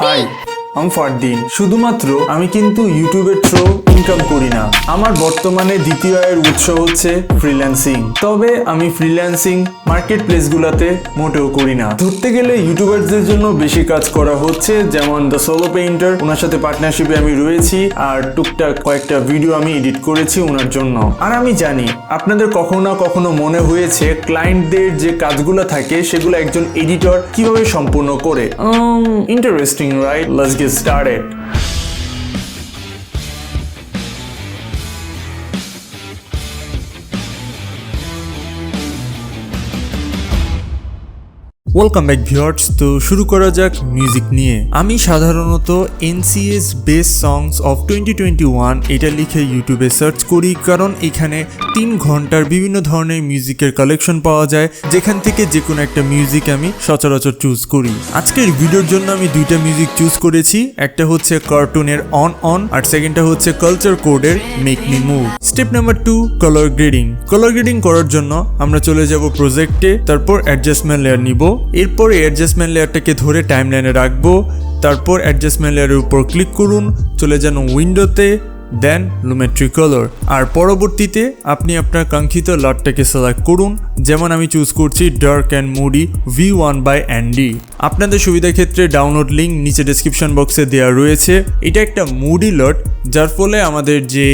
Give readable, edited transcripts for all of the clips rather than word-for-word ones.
High, আমি ফারদিন। শুধুমাত্র আমি কিন্তু ইউটিউবের থ্রু ইনকাম করি না। আমার বর্তমানে দ্বিতীয় আয়ের উৎস হচ্ছে ফ্রিল্যান্সিং। তবে আমি ফ্রিল্যান্সিং মার্কেট প্লেসগুলোতে মোটেও করি না। ধরতে গেলে ইউটিউবারদের জন্য বেশি কাজ করা হচ্ছে, যেমন দ্য সোলো পেইন্টার, ওনার সাথে পার্টনারশিপে আমি রয়েছি, আর টুকটাক কয়েকটা ভিডিও আমি এডিট করেছি ওনার জন্য। আর আমি জানি আপনাদের কখনো না কখনো মনে হয়েছে ক্লায়েন্টদের যে কাজগুলো থাকে সেগুলো একজন এডিটর কিভাবে সম্পূর্ণ করে। Interesting, right? Let's get started. Welcome back viewers. তো শুরু করা যাক মিউজিক নিয়ে। আমি সাধারণত NCS বেস্ট সংস অফ 2021 এটা লিখে ইউটিউবে সার্চ করি, কারণ এখানে 3 ঘন্টার বিভিন্ন ধরনের মিউজিকের কালেকশন পাওয়া যায়, যেখান থেকে যে কোনো একটা মিউজিক আমি সচরাচর চুজ করি। আজকের ভিডিওর জন্য আমি 2টা মিউজিক চুজ করেছি। একটা হচ্ছে কার্টুনের অন আর সেকেন্ডটা হচ্ছে কালচার কোডের make me move. Step number 2, colour grading. Colour grading করার জন্য আমরা চলে যাব প্রজেক্টে, তারপর অ্যাডজাস্টমেন্ট লেয়ার নিব। এরপর অ্যাডজাস্টমেন্ট লেয়ারটাকে ধরে টাইমলাইনে রাখবো, তারপর অ্যাডজাস্টমেন্ট লেয়ারের উপর ক্লিক করুন, চলে যান উইন্ডোতে, দেন লুমেট্রি কালার। আর পরবর্তীতে আপনি আপনার কাঙ্ক্ষিত লাটটাকে সিলেক্ট করুন, যেমন আমি চুজ করছি ডার্ক অ্যান্ড মুডি V1/ND। আপনাদের সুবিধার ক্ষেত্রে ডাউনলোড লিঙ্ক নিচে ডেসক্রিপশন বক্সে দেওয়া রয়েছে। এটা একটা মুডি লট, যার ফলে আমাদের যে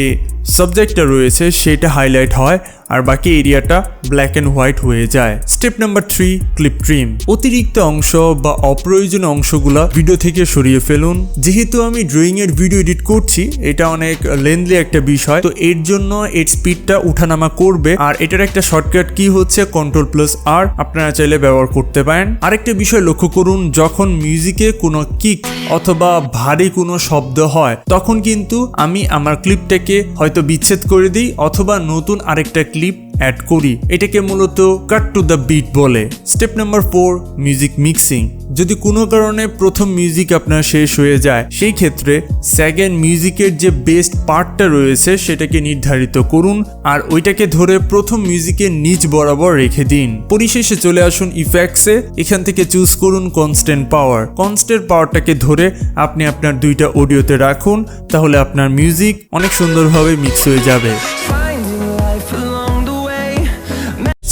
সাবজেক্টটা রয়েছে সেটা হাইলাইট হয় আর বাকি এরিয়াটা ব্ল্যাক অ্যান্ড হোয়াইট হয়ে যায়। Step number 3, clip trim. অতিরিক্ত অংশ বা অপ্রয়োজনীয় অংশগুলা ভিডিও থেকে সরিয়ে ফেলুন। যেহেতু আমি ড্রয়িং এর ভিডিও এডিট করছি, এটা অনেক লেন্থলি একটা বিষয়, তো এর জন্য এর স্পিডটা উঠানামা করবে। আর এটার একটা শর্টকাট কি হচ্ছে Ctrl+R, আপনারা চাইলে ব্যবহার করতে পারেন। আরেকটা বিষয় লক্ষ্য করুন, যখন মিউজিকে কোনো কিক অথবা ভারী কোনো শব্দ হয়, তখন কিন্তু আমি আমার ক্লিপটাকে হয়তো বিচ্ছেদ করে দিই অথবা নতুন আরেকটা ক্লিপ অ্যাড করি। এটাকে মূলত কাট টু দ্য বিট বলে। Step number 4, music mixing. যদি কোনো কারণে প্রথম মিউজিক আপনার শেষ হয়ে যায়, সেই ক্ষেত্রে সেকেন্ড মিউজিকের যে বেস্ট পার্টটা রয়েছে সেটাকে নির্ধারিত করুন আর ওইটাকে ধরে প্রথম মিউজিকের নিচ বরাবর রেখে দিন। পরিশেষে চলে আসুন ইফেক্টসে, এখান থেকে চুজ করুন কনস্ট্যান্ট পাওয়ার। কনস্ট্যান্ট পাওয়ারটাকে ধরে আপনি আপনার 2টা অডিওতে রাখুন, তাহলে আপনার মিউজিক অনেক সুন্দরভাবে মিক্স হয়ে যাবে।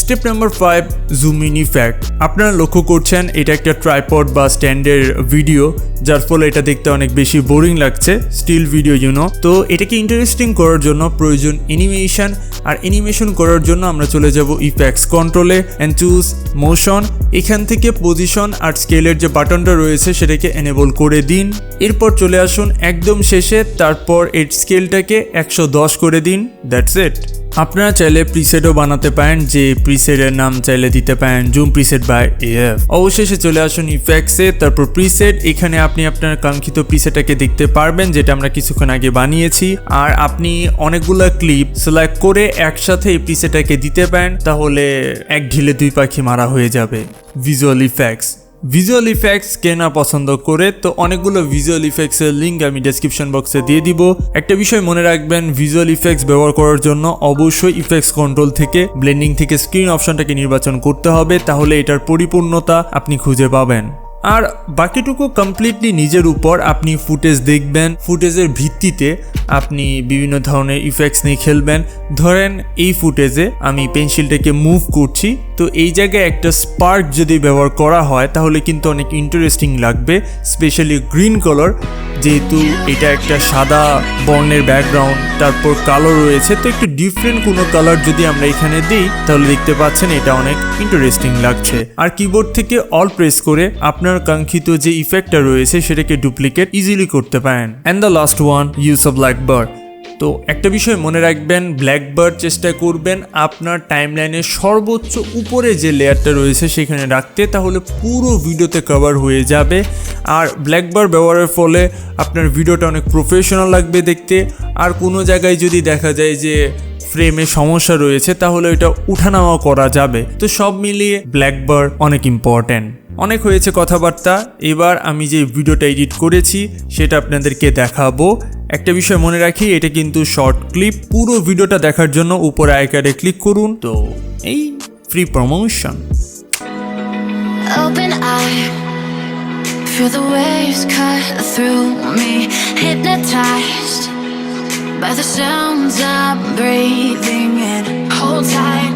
Step number 5, zoom in effect. আপনারা লক্ষ্য করছেন এটা একটা ট্রাইপড বা স্ট্যান্ডের ভিডিও, যার ফলে এটা দেখতে অনেক বেশি বোরিং লাগছে, স্টিল ভিডিও তো এটাকে ইন্টারেস্টিং করার জন্য প্রয়োজন অ্যানিমেশন। আর অ্যানিমেশন করার জন্য আমরা চলে যাব ইফেক্টস কন্ট্রোলে অ্যান্ড চুজ মোশন। এখান থেকে পজিশন আর স্কেলের যে বাটনটা রয়েছে সেটাকে এনেবল করে দিন। এরপর চলে আসুন একদম শেষে, তারপর এর স্কেলটাকে 110 করে দিন। That's it. আপনারা চাইলে প্রিসেটও বানাতে পারেন, যে প্রিসেটের নাম চাইলে দিতে পারেন জুম প্রিসেট বাই AF। অবশেষে চলে আসুন ইফেক্টসে, তারপর প্রিসেট। এখানে আপনি আপনার কাঙ্ক্ষিত প্রিসেটটাকে দেখতে পারবেন, যেটা আমরা কিছুক্ষণ আগে বানিয়েছি। আর আপনি অনেকগুলো ক্লিপ সিলেক্ট করে একসাথে এই প্রিসেটটাকে দিতে পারেন, তাহলে এক ঢিলে 2 পাখি মারা হয়ে যাবে। Visual effects. ভিজুয়াল ইফেক্টস কে না পছন্দ করে, তো অনেকগুলো ভিজুয়াল ইফেক্টসের লিঙ্ক আমি ডেসক্রিপশন বক্সে দিয়ে দিব। একটা বিষয় মনে রাখবেন, ভিজুয়াল ইফেক্টস ব্যবহার করার জন্য অবশ্যই ইফেক্টস কন্ট্রোল থেকে ব্লেন্ডিং থেকে স্ক্রিন অপশনটাকে নির্বাচন করতে হবে, তাহলে এটার পরিপূর্ণতা আপনি খুঁজে পাবেন। আর বাকিটুকু কমপ্লিটলি নিজের উপর। আপনি ফুটেজ দেখবেন, ফুটেজের ভিত্তিতে আপনি বিভিন্ন ধরনের ইফেক্টস নিয়ে খেলবেন। ধরেন এই ফুটেজে আমি পেন্সিলটাকে মুভ করছি, তো এই জায়গায় একটা স্পার্ক যদি ব্যবহার করা হয় তাহলে কিন্তু অনেক ইন্টারেস্টিং লাগবে, স্পেশালি গ্রিন কালার, যেহেতু এটা একটা সাদা বর্ণের ব্যাকগ্রাউন্ড, তারপর কালো রয়েছে, তো একটু ডিফারেন্ট কোনো কালার যদি আমরা এখানে দিই তাহলে দেখতে পাচ্ছেন এটা অনেক ইন্টারেস্টিং লাগছে। আর কিবোর্ড থেকে অল প্রেস করে আপনার কাঙ্ক্ষিত যে ইফেক্টটা রয়েছে সেটাকে ডুপ্লিকেট ইজিলি করতে পারেন। And the last one, use of blackberry. তো একটা বিষয় মনে রাখবেন, ব্ল্যাকবার চেষ্টা করবেন আপনার টাইমলাইনের সর্বোচ্চ উপরে যে লেয়ারটা রয়েছে সেখানে রাখতে, তাহলে পুরো ভিডিওতে কভার হয়ে যাবে। আর ব্ল্যাকবার ব্যবহারের ফলে আপনার ভিডিওটা অনেক প্রফেশনাল লাগবে দেখতে। আর কোনো জায়গায় যদি দেখা যায় যে ফ্রেমে সমস্যা রয়েছে, তাহলে এটা উঠানামা করা যাবে। তো সব মিলিয়ে ব্ল্যাকবার অনেক ইম্পর্ট্যান্ট। অনেক হয়েছে কথাবার্তা, এবার আমি যে ভিডিওটা এডিট করেছি সেটা আপনাদেরকে দেখাবো। একটা বিষয় মনে রাখি, এটা কিন্তু শর্ট ক্লিপ। পুরো ভিডিওটা দেখার জন্য উপরে আইকনে ক্লিক করুন। তো এই free promotion. Open eye, feel the waves cut through me, hypnotized by the sounds I'm breathing in. Hold tight,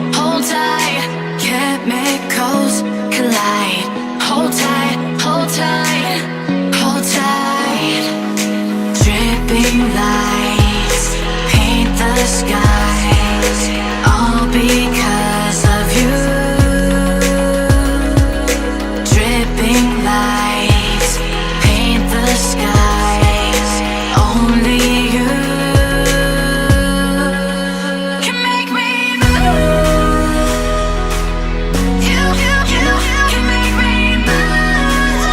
chemicals collide. Hold tight, hold tight, hold tight. Dripping lights paint the skies, all because of you. Dripping lights paint the skies, only you can make me move. You can make me move.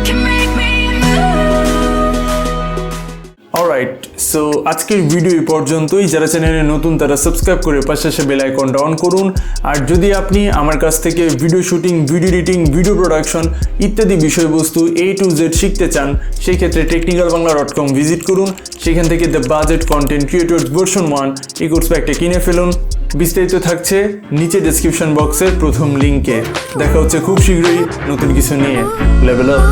Can make me move. Alright, so আজকের video এই পর্যন্তই। যারা চ্যানেলে নতুন তারা subscribe করে পাশে bell আইকনটা অন করুন। আর যদি আপনি আমার কাছ থেকে video shooting, video editing, video production ইত্যাদি বিষয়বস্তু A to Z শিখতে চান, সেই ক্ষেত্রে technicalbangla.com ভিজিট করুন। সেখান থেকে the budget content creator version 1 এই কোর্স প্যাকটা কিনে ফেলুন। বিস্তারিত থাকছে নিচে ডেসক্রিপশন বক্সের প্রথম লিঙ্কে। দেখা হচ্ছে খুব শীঘ্রই নতুন কিছু নিয়ে। Level up.